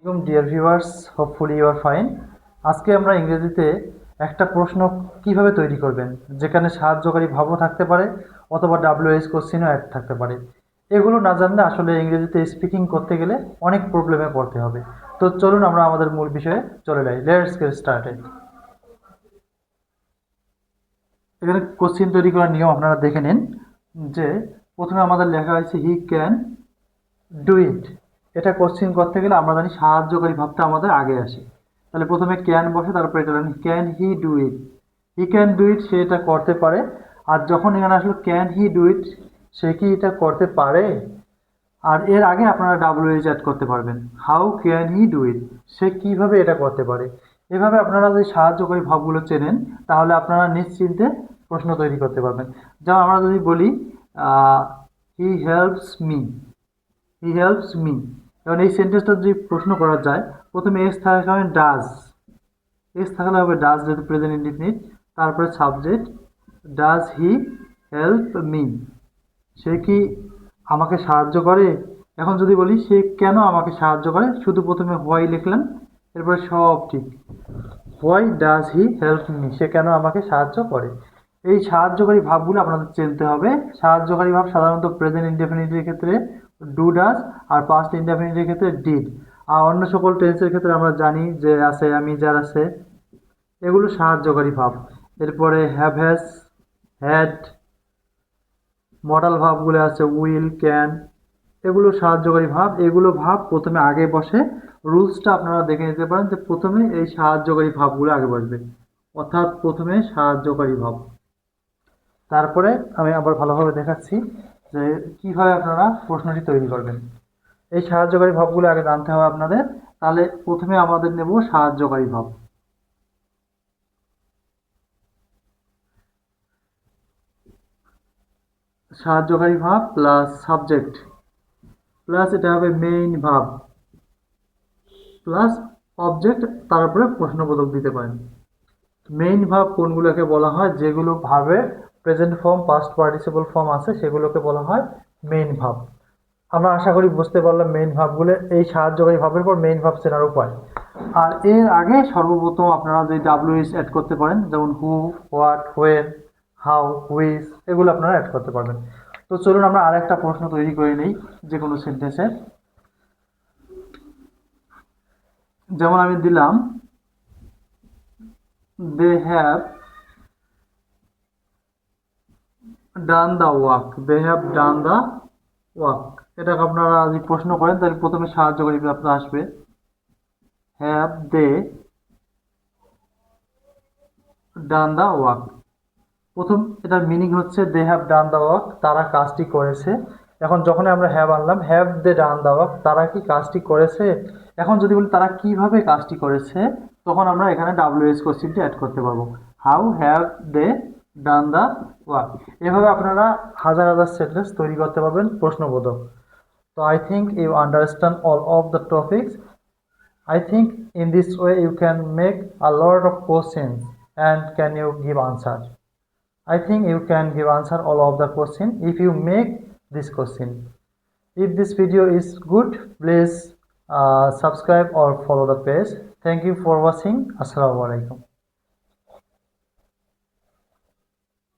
Deer viewers, hopefully you are fine. আজকে আমরা ইংরেজিতে একটা প্রশ্ন কিভাবে তৈরি করবেন যেখানে সাহায্যকারী ভাবও থাকতে পারে অথবা ডাব্লিউএইচ কোশ্চেনও অ্যাড থাকতে পারে। এগুলো না জানলে আসলে ইংরেজিতে স্পিকিং করতে গেলে অনেক প্রবলেমে পড়তে হবে। তো চলুন আমরা আমাদের মূল বিষয়ে চলে যাই। Let's get started. এখানে কোশ্চেন তৈরি করার নিয়ম আপনারা দেখে নিন যে প্রথমে আমাদের লেখা হয়েছে হি ক্যান ডু ইট। এটা কোশ্চেন করতে গেলে আমরা জানি সাহায্যকারী ভাবটা আমাদের আগে আসে। তাহলে প্রথমে ক্যান বসে, তারপরে এটা জানি can he do it. He can do it, সে এটা করতে পারে। আর যখন এখানে আসলো ক্যান হি ডু ইট, সে কি এটা করতে পারে? আর এর আগে আপনারা ডাব্লিউএইচ অ্যাড করতে পারবেন। How can he do it, সে কিভাবে এটা করতে পারে। এভাবে আপনারা যদি সাহায্যকারী ভাবগুলো চেনেন তাহলে আপনারা নিশ্চিন্তে প্রশ্ন তৈরি করতে পারবেন। যেমন আমরা যদি বলি he helps me, he helps me. এখন এই সেন্টেন্সটা যদি প্রশ্ন করা যায়, প্রথমে এস থাকলে হবে ডাজ, এস থাকলে হবে ডাজ যেহেতু প্রেজেন্ট ইনডিফিনিট, তারপরে subject does he help me, সে কি আমাকে সাহায্য করে। এখন যদি বলি সে কেন আমাকে সাহায্য করে, শুধু প্রথমে হোয়াই লিখলাম, এরপরে সব ঠিক। Why does he help me, সে কেন আমাকে সাহায্য করে। এই সাহায্যকারী ভাবগুলো আপনাদের চিনতে হবে। সাহায্যকারী ভাব সাধারণত প্রেজেন্ট ইনডেফিনিটের ক্ষেত্রে ডু ডাজ, আর পাস্ট ইনডেফিনিটের ক্ষেত্রে ডিড। আর অন্য সকল টেন্সের ক্ষেত্রে আমরা জানি যে আছে, আমি, যার আছে, এগুলো সাহায্যকারী ভাব। এরপরে হ্যাভ হ্যাজ, হ্যাড, মডাল ভাবগুলো আছে উইল, ক্যান, এগুলো সাহায্যকারী ভাব। এগুলো ভাব প্রথমে আগে বসে। রুলসটা আপনারা দেখে নিতে পারেন যে প্রথমে এই সাহায্যকারী ভাবগুলো আগে বসবে, অর্থাৎ প্রথমে সাহায্যকারী ভাব। তারপরে আমি আবার ভালোভাবে দেখাচ্ছি যে কিভাবে আপনারা প্রশ্নটি তৈরি করবেন। এই সাহায্যকারী ভাবগুলো আগে জানতে হবে আপনাদের। তাহলে প্রথমে আমাদের নেব সাহায্যকারী ভাব। সাহায্যকারী ভাব প্লাস সাবজেক্ট প্লাস এটা হবে মেইন ভাব প্লাস অবজেক্ট, তারপরে প্রশ্নবোধক দিতে পারেন। মেইন ভাব কোনগুলোকে বলা হয়, যেগুলো ভাবে present form, past participle form আছে, সেগুলোকে বলা হয় মেইন ভাব। আমরা আশা করি বুঝতে পারলাম মেইন ভাবগুলো, এই সাহায্যকারী ভাবের পর মেইন ভাব চেনার উপায়। আর এর আগে সর্বপ্রথম আপনারা যদি ডাব্লিউএইচ অ্যাড করতে পারেন, যেমন হু, হোয়াট, হোয়েন, হাউ, হুইচ, এগুলো আপনারা অ্যাড করতে পারবেন। তো চলুন আমরা আরেকটা প্রশ্ন তৈরি করে নিই যে কোনো সেন্টেন্সে। যেমন আমি দিলাম they have done the walk, they have done the walk. এটাকে আপনারা যদি প্রশ্ন করেন তাহলে প্রথমে সাহায্যকারী ভাবটা আসবে have they done the work. প্রথম এটার মিনিং হচ্ছে they have done the work, তারা কাজটি করেছে। এখন যখন আমরা হ্যাভ আনলাম, have they done the work, তারা কি কাজটি করেছে। এখন যদি বলি তারা কিভাবে কাজটি করেছে, তখন আমরা এখানে ডাব্লিউএইচ কোশ্চেনটি অ্যাড করতে পারবো, how have they done the work. এভাবে আপনারা হাজার হাজার সেন্টেন্স তৈরি করতে পারবেন প্রশ্নবোধক। So I think you understand all of the topics. I think in this way you can make a lot of questions and can you give answer. I think you can give answer all of the question if you make this question. If this video is good, please subscribe or follow the page. Thank you for watching. Assalamu alaikum.